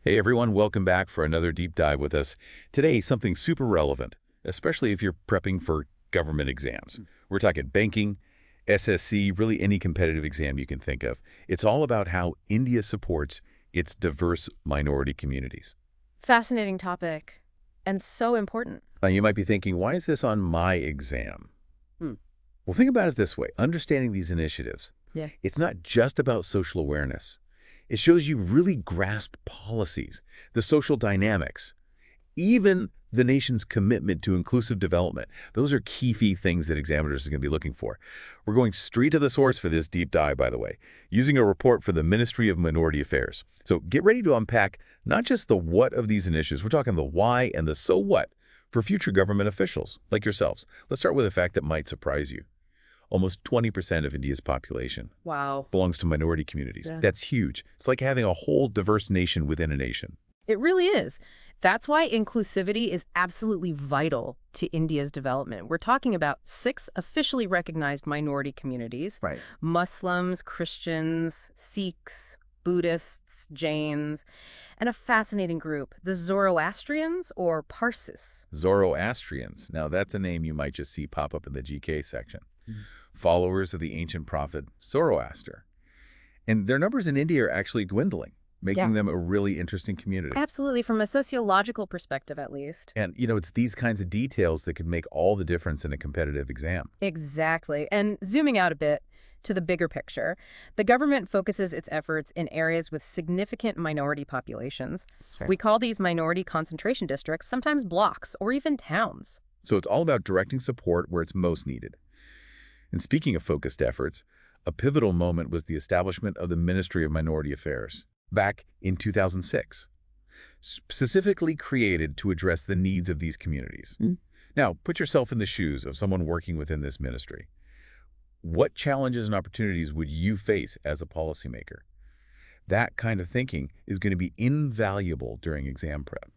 Hey everyone, welcome back for another deep dive with us. Today, something super relevant, especially if you're prepping for government exams. We're talking banking, SSC, really any competitive exam you can think of. It's all about how India supports its diverse minority communities. Fascinating topic, and so important. Now, you might be thinking, why is this on my exam? Hmm. Well, think about it this way. Understanding these initiatives, Yeah. it's not just about social awareness. It shows you really grasp policies, the social dynamics, even the nation's commitment to inclusive development. Those are key things that examiners are going to be looking for. We're going straight to the source for this deep dive, by the way, using a report for the Ministry of Minority Affairs. So get ready to unpack not just the what of these initiatives, we're talking the why and the so what for future government officials like yourselves. Let's start with a fact that might surprise you. Almost 20% of India's population Wow. belongs to minority communities. Yeah. That's huge. It's like having a whole diverse nation within a nation. It really is. That's why inclusivity is absolutely vital to India's development. We're talking about 6 officially recognized minority communities: Right. Muslims, Christians, Sikhs, Buddhists, Jains, and a fascinating group, the Zoroastrians or Parsis. Zoroastrians. Now, that's a name you might just see pop up in the GK section. Followers of the ancient prophet Zoroaster. And their numbers in India are actually dwindling, making them a really interesting community. Absolutely, from a sociological perspective at least. And, it's these kinds of details that could make all the difference in a competitive exam. Exactly. And zooming out a bit to the bigger picture, the government focuses its efforts in areas with significant minority populations. Sure. We call these minority concentration districts, sometimes blocks or even towns. So it's all about directing support where it's most needed. And speaking of focused efforts, a pivotal moment was the establishment of the Ministry of Minority Affairs back in 2006, specifically created to address the needs of these communities. Now, put yourself in the shoes of someone working within this ministry. What challenges and opportunities would you face as a policymaker? That kind of thinking is going to be invaluable during exam prep.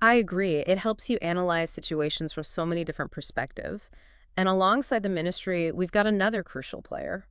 I agree. It helps you analyze situations from so many different perspectives. And alongside the ministry, we've got another crucial player,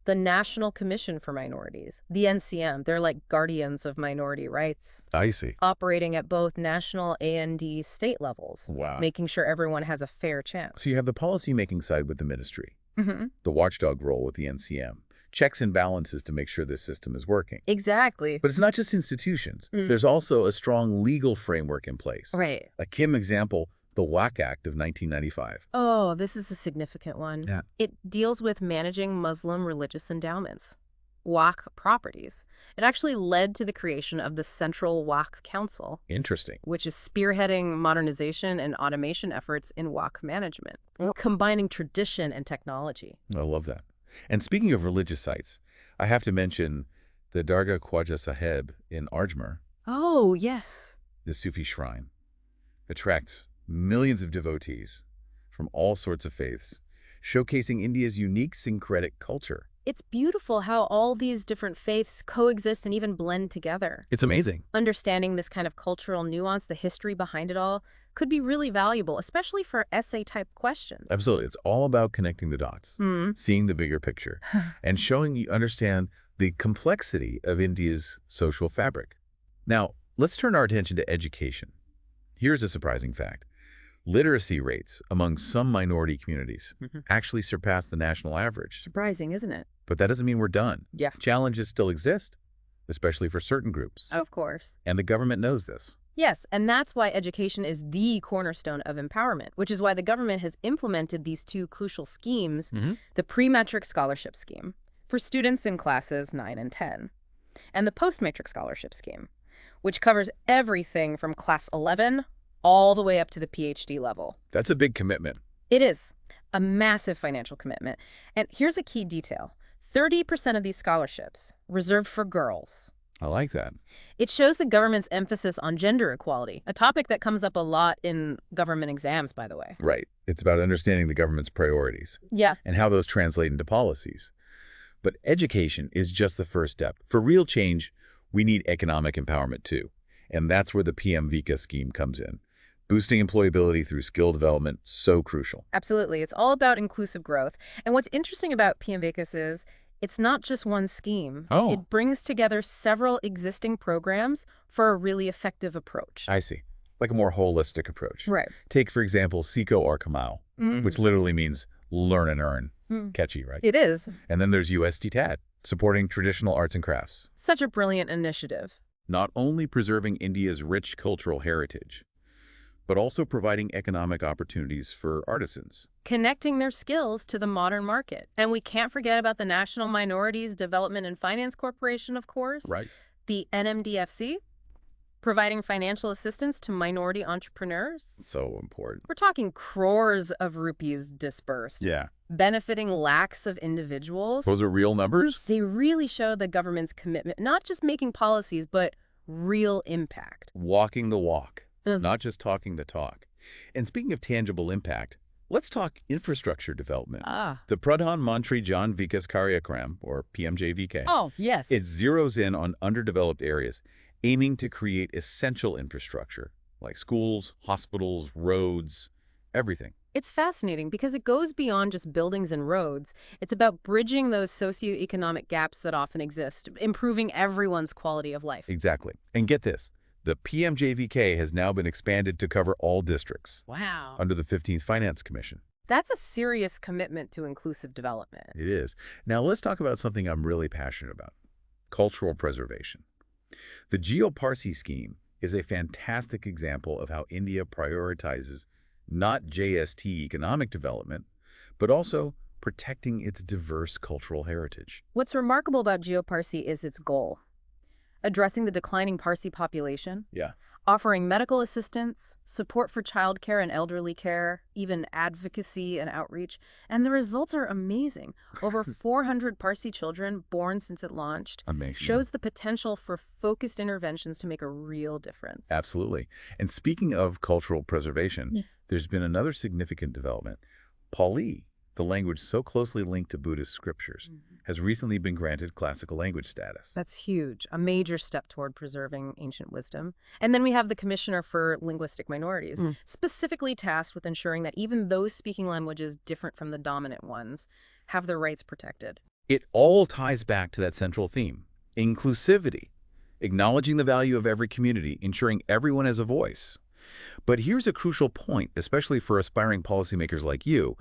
the National Commission for Minorities, the NCM. They're like guardians of minority rights, I see. operating at both national and state levels, Wow. making sure everyone has a fair chance. So you have the policymaking side with the ministry, Mm-hmm. the watchdog role with the NCM, checks and balances to make sure this system is working. Exactly. But it's not just institutions. There's also a strong legal framework in place. Right. A Kim example, the WAC Act of 1995. Oh, this is a significant one. Yeah. It deals with managing Muslim religious endowments, Waqf properties. It actually led to the creation of the Central Waqf Council, Interesting. which is spearheading modernization and automation efforts in Waqf management, combining tradition and technology. I love that. And speaking of religious sites, I have to mention the Dargah Khwaja Sahib in Ajmer, Oh, yes. the Sufi shrine. Attracts millions of devotees from all sorts of faiths, showcasing India's unique syncretic culture. It's beautiful how all these different faiths coexist and even blend together. It's amazing. Understanding this kind of cultural nuance, the history behind it all, could be really valuable, especially for essay-type questions. Absolutely. It's all about connecting the dots, seeing the bigger picture, and showing you understand the complexity of India's social fabric. Now, let's turn our attention to education. Here's a surprising fact. Literacy rates among some minority communities actually surpass the national average. Surprising, isn't it? But that doesn't mean we're done. Yeah. Challenges still exist, especially for certain groups. Of course. And the government knows this. Yes, and that's why education is the cornerstone of empowerment, which is why the government has implemented these 2 crucial schemes, the pre-matric scholarship scheme for students in classes 9 and 10, and the post-matric scholarship scheme, which covers everything from class 11 all the way up to the PhD level. That's a big commitment. It is a massive financial commitment. And here's a key detail. 30% of these scholarships reserved for girls. I like that. It shows the government's emphasis on gender equality, a topic that comes up a lot in government exams, by the way. Right. It's about understanding the government's priorities Yeah. and how those translate into policies. But education is just the first step. For real change, we need economic empowerment too. And that's where the PM Vika scheme comes in. Boosting employability through skill development, so crucial. Absolutely. It's all about inclusive growth. And what's interesting about PM Vikas is It's not just one scheme. Oh. It brings together several existing programs for a really effective approach. I see. Like a more holistic approach. Right. Take, for example, Seco or Kamau, which literally means learn and earn. Catchy, right? It is. And then there's USTTAD, supporting traditional arts and crafts. Such a brilliant initiative. Not only preserving India's rich cultural heritage, but also providing economic opportunities for artisans. Connecting their skills to the modern market. And we can't forget about the National Minorities Development and Finance Corporation, of course. Right. The NMDFC, providing financial assistance to minority entrepreneurs. So important. We're talking crores of rupees dispersed. Yeah. Benefiting lakhs of individuals. Those are real numbers? They really show the government's commitment, not just making policies, but real impact. Walking the walk, not just talking the talk. And speaking of tangible impact, let's talk infrastructure development. The Pradhan Mantri Jan Vikas Karyakram, or PMJVK. Oh, yes. It zeroes in on underdeveloped areas, aiming to create essential infrastructure, like schools, hospitals, roads, everything. It's fascinating because it goes beyond just buildings and roads. It's about bridging those socioeconomic gaps that often exist, improving everyone's quality of life. Exactly. And get this, the PMJVK has now been expanded to cover all districts. Wow. Under the 15th Finance Commission. That's a serious commitment to inclusive development. It is. Now let's talk about something I'm really passionate about, cultural preservation. The Geo-Parsi scheme is a fantastic example of how India prioritizes not JST economic development, but also protecting its diverse cultural heritage. What's remarkable about Geo-Parsi is its goal. Addressing the declining Parsi population, Yeah. offering medical assistance, support for childcare and elderly care, even advocacy and outreach. And the results are amazing. Over 400 Parsi children born since it launched. Amazing. Shows the potential for focused interventions to make a real difference. Absolutely. And speaking of cultural preservation, there's been another significant development. Pali, the language so closely linked to Buddhist scriptures, has recently been granted classical language status. That's huge, a major step toward preserving ancient wisdom. And then we have the Commissioner for Linguistic Minorities, specifically tasked with ensuring that even those speaking languages different from the dominant ones have their rights protected. It all ties back to that central theme, inclusivity, acknowledging the value of every community, ensuring everyone has a voice. But here's a crucial point, especially for aspiring policymakers like you.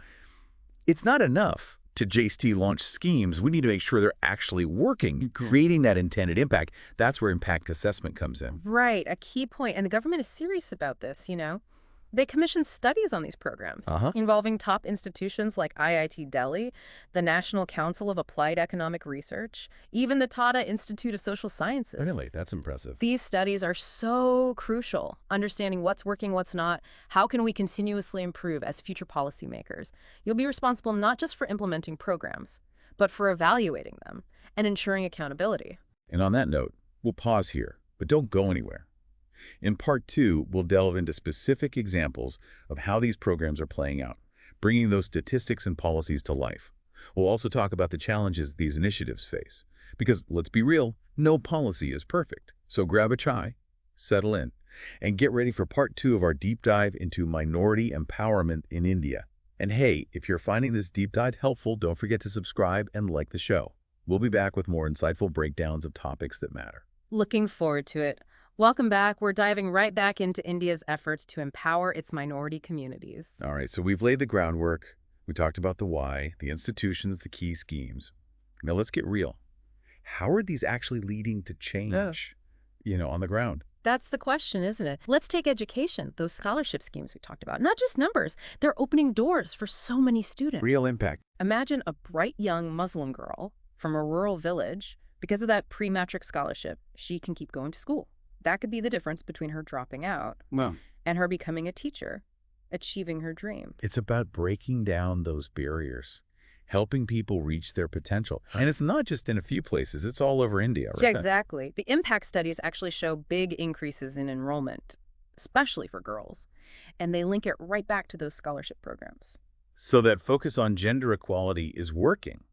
It's not enough to JST launch schemes. We need to make sure they're actually working, creating that intended impact. That's where impact assessment comes in. Right, a key point. And the government is serious about this, you know. They commission studies on these programs involving top institutions like IIT Delhi, the National Council of Applied Economic Research, even the Tata Institute of Social Sciences. Really? That's impressive. These studies are so crucial, understanding what's working, what's not. How can we continuously improve as future policymakers? You'll be responsible not just for implementing programs, but for evaluating them and ensuring accountability. And on that note, we'll pause here, but don't go anywhere. In Part 2, we'll delve into specific examples of how these programs are playing out, bringing those statistics and policies to life. We'll also talk about the challenges these initiatives face. Because, let's be real, no policy is perfect. So grab a chai, settle in, and get ready for Part 2 of our deep dive into minority empowerment in India. And hey, if you're finding this deep dive helpful, don't forget to subscribe and like the show. We'll be back with more insightful breakdowns of topics that matter. Looking forward to it. Welcome back. We're diving right back into India's efforts to empower its minority communities. All right, so we've laid the groundwork. We talked about the why, the institutions, the key schemes. Now let's get real. How are these actually leading to change, on the ground? That's the question, isn't it? Let's take education, those scholarship schemes we talked about. Not just numbers. They're opening doors for so many students. Real impact. Imagine a bright young Muslim girl from a rural village. Because of that pre-matric scholarship, she can keep going to school. That could be the difference between her dropping out and her becoming a teacher, achieving her dream. It's about breaking down those barriers, helping people reach their potential. And it's not just in a few places, it's all over India, right? Yeah, exactly. The impact studies actually show big increases in enrollment, especially for girls. And they link it right back to those scholarship programs. So that focus on gender equality is working.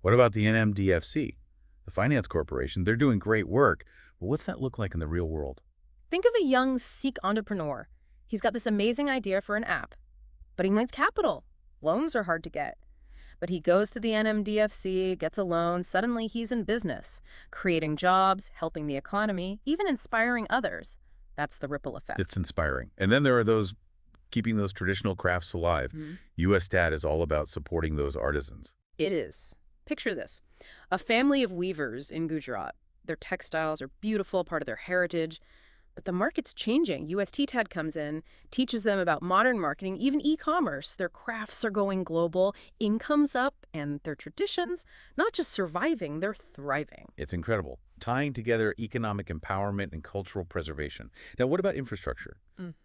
What about the NMDFC? The Finance Corporation, they're doing great work. But what's that look like in the real world? Think of a young Sikh entrepreneur. He's got this amazing idea for an app, but he needs capital. Loans are hard to get. But he goes to the NMDFC, gets a loan, suddenly he's in business, creating jobs, helping the economy, even inspiring others. That's the ripple effect. It's inspiring. And then there are those keeping those traditional crafts alive. U.S. Stat is all about supporting those artisans. It is. Picture this. A family of weavers in Gujarat. Their textiles are beautiful, part of their heritage. But the market's changing. USTTAD comes in, teaches them about modern marketing, even e-commerce. Their crafts are going global, income's up, and their traditions, not just surviving, they're thriving. It's incredible. Tying together economic empowerment and cultural preservation. Now, what about infrastructure?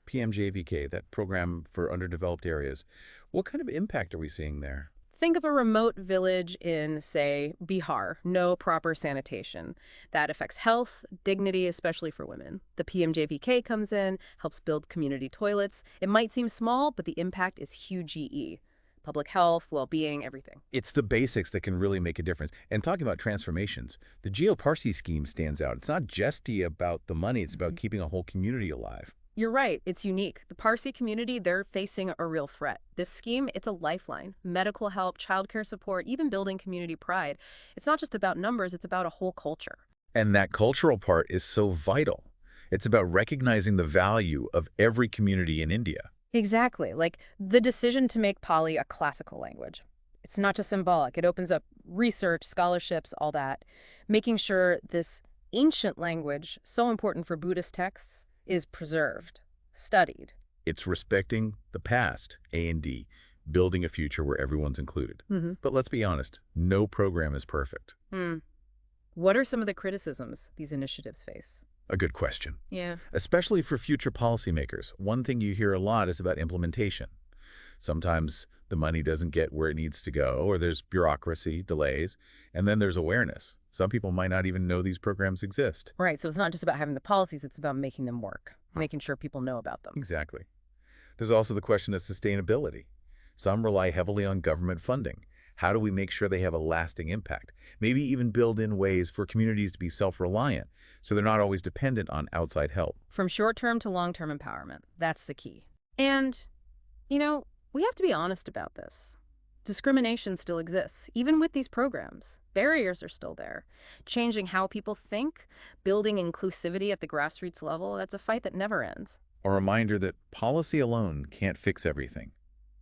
PMJVK, that program for underdeveloped areas. What kind of impact are we seeing there? Think of a remote village in, say, Bihar, no proper sanitation. That affects health, dignity, especially for women. The PMJVK comes in, helps build community toilets. It might seem small, but the impact is huge EE. Public health, well-being, everything. It's the basics that can really make a difference. And talking about transformations, the GeoParsi scheme stands out. It's not just about the money, it's about keeping a whole community alive. You're right. It's unique. The Parsi community, they're facing a real threat. This scheme, it's a lifeline. Medical help, childcare support, even building community pride. It's not just about numbers, it's about a whole culture. And that cultural part is so vital. It's about recognizing the value of every community in India. Exactly. Like the decision to make Pali a classical language. It's not just symbolic. It opens up research, scholarships, all that. Making sure this ancient language, so important for Buddhist texts, is preserved, studied. It's respecting the past, A&D, building a future where everyone's included. But let's be honest, no program is perfect. What are some of the criticisms these initiatives face? A good question. Yeah. Especially for future policymakers. One thing you hear a lot is about implementation. Sometimes the money doesn't get where it needs to go, or there's bureaucracy, delays, and then there's awareness. Some people might not even know these programs exist. Right, so it's not just about having the policies, it's about making them work, making sure people know about them. Exactly. There's also the question of sustainability. Some rely heavily on government funding. How do we make sure they have a lasting impact? Maybe even build in ways for communities to be self-reliant, so they're not always dependent on outside help. From short-term to long-term empowerment, that's the key. And, you know, we have to be honest about this. Discrimination still exists, even with these programs. Barriers are still there. Changing how people think, building inclusivity at the grassroots level, that's a fight that never ends. A reminder that policy alone can't fix everything.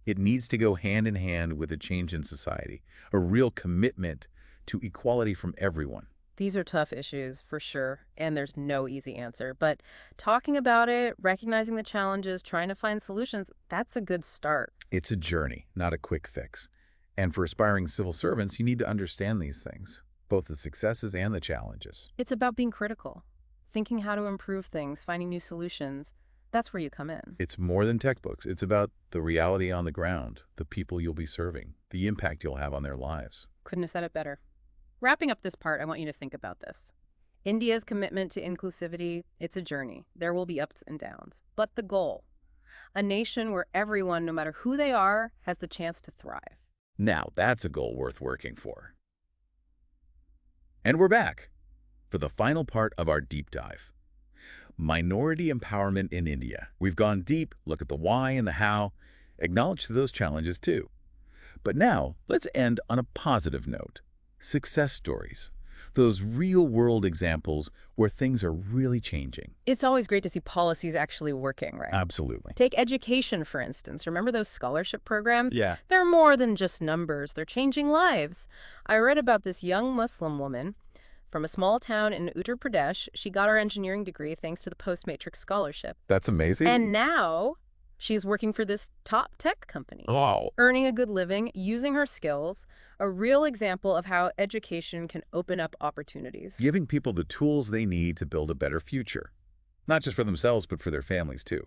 It needs to go hand in hand with a change in society, a real commitment to equality from everyone. These are tough issues, for sure, and there's no easy answer. But talking about it, recognizing the challenges, trying to find solutions, that's a good start. It's a journey, not a quick fix. And for aspiring civil servants, you need to understand these things, both the successes and the challenges. It's about being critical, thinking how to improve things, finding new solutions. That's where you come in. It's more than textbooks. It's about the reality on the ground, the people you'll be serving, the impact you'll have on their lives. Couldn't have said it better. Wrapping up this part, I want you to think about this. India's commitment to inclusivity, it's a journey. There will be ups and downs. But the goal, a nation where everyone, no matter who they are, has the chance to thrive. Now, that's a goal worth working for. And we're back for the final part of our deep dive. Minority empowerment in India. We've gone deep, look at the why and the how, acknowledge those challenges too. But now, let's end on a positive note. Success stories. Those real-world examples where things are really changing. It's always great to see policies actually working, right? Absolutely. Take education, for instance. Remember those scholarship programs? Yeah. They're more than just numbers. They're changing lives. I read about this young Muslim woman from a small town in Uttar Pradesh. She got her engineering degree thanks to the Postmatrix scholarship. That's amazing. And now she's working for this top tech company. Wow. Earning a good living, using her skills, a real example of how education can open up opportunities. Giving people the tools they need to build a better future. Not just for themselves, but for their families too.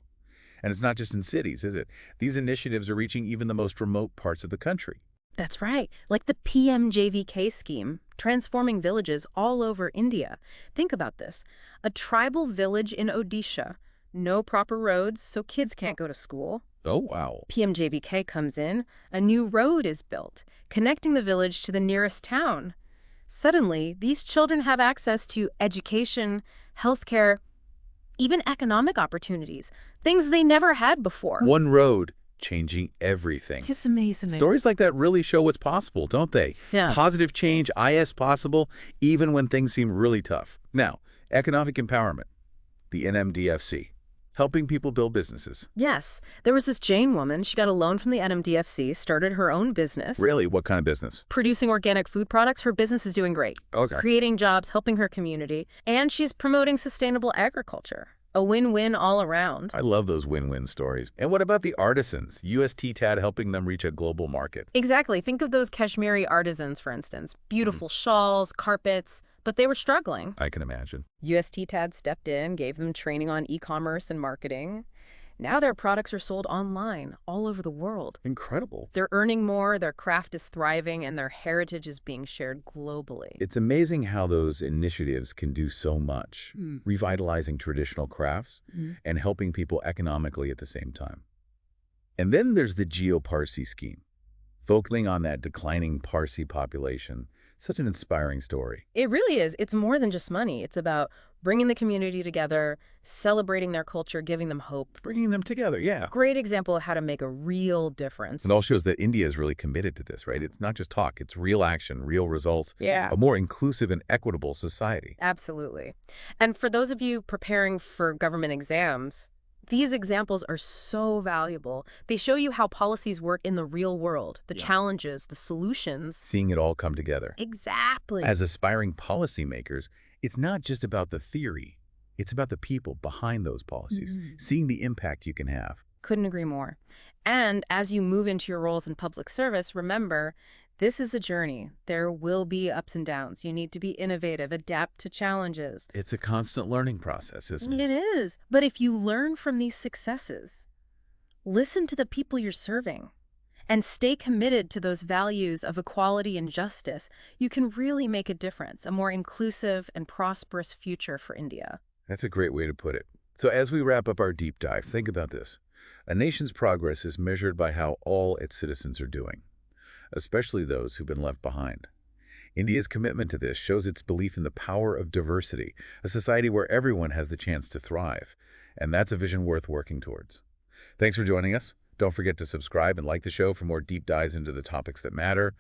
And it's not just in cities, is it? These initiatives are reaching even the most remote parts of the country. That's right. Like the PMJVK scheme, transforming villages all over India. Think about this. A tribal village in Odisha. No proper roads, so kids can't go to school. Oh, wow. PMJVK comes in. A new road is built, connecting the village to the nearest town. Suddenly, these children have access to education, healthcare, even economic opportunities, things they never had before. One road changing everything. It's amazing. Stories like that really show what's possible, don't they? Yeah. Positive change, IS possible, even when things seem really tough. Now, economic empowerment, the NMDFC, helping people build businesses. Yes. There was this Jane woman. She got a loan from the NMDFC, started her own business. Really? What kind of business? Producing organic food products. Her business is doing great. Okay. Creating jobs, helping her community, and she's promoting sustainable agriculture. A win-win all around. I love those win-win stories. And what about the artisans? USTTAD helping them reach a global market. Exactly. Think of those Kashmiri artisans, for instance. Beautiful shawls, carpets, but they were struggling. I can imagine. USTTAD stepped in, gave them training on e-commerce and marketing. Now their products are sold online, all over the world. Incredible. They're earning more, their craft is thriving, and their heritage is being shared globally. It's amazing how those initiatives can do so much, revitalizing traditional crafts and helping people economically at the same time. And then there's the Geo-Parsi scheme, focusing on that declining Parsi population. Such an inspiring story. It really is. It's more than just money. It's about bringing the community together, celebrating their culture, giving them hope. Bringing them together, yeah. Great example of how to make a real difference. It all shows that India is really committed to this, right? It's not just talk, it's real action, real results. Yeah. A more inclusive and equitable society. Absolutely. And for those of you preparing for government exams, these examples are so valuable. They show you how policies work in the real world, the challenges, the solutions. Seeing it all come together. Exactly. As aspiring policymakers, it's not just about the theory. It's about the people behind those policies, seeing the impact you can have. Couldn't agree more. And as you move into your roles in public service, remember, this is a journey. There will be ups and downs. You need to be innovative, adapt to challenges. It's a constant learning process, isn't it? It is. But if you learn from these successes, listen to the people you're serving, and stay committed to those values of equality and justice, you can really make a difference, a more inclusive and prosperous future for India. That's a great way to put it. So as we wrap up our deep dive, think about this. A nation's progress is measured by how all its citizens are doing, especially those who've been left behind. India's commitment to this shows its belief in the power of diversity, a society where everyone has the chance to thrive. And that's a vision worth working towards. Thanks for joining us. Don't forget to subscribe and like the show for more deep dives into the topics that matter.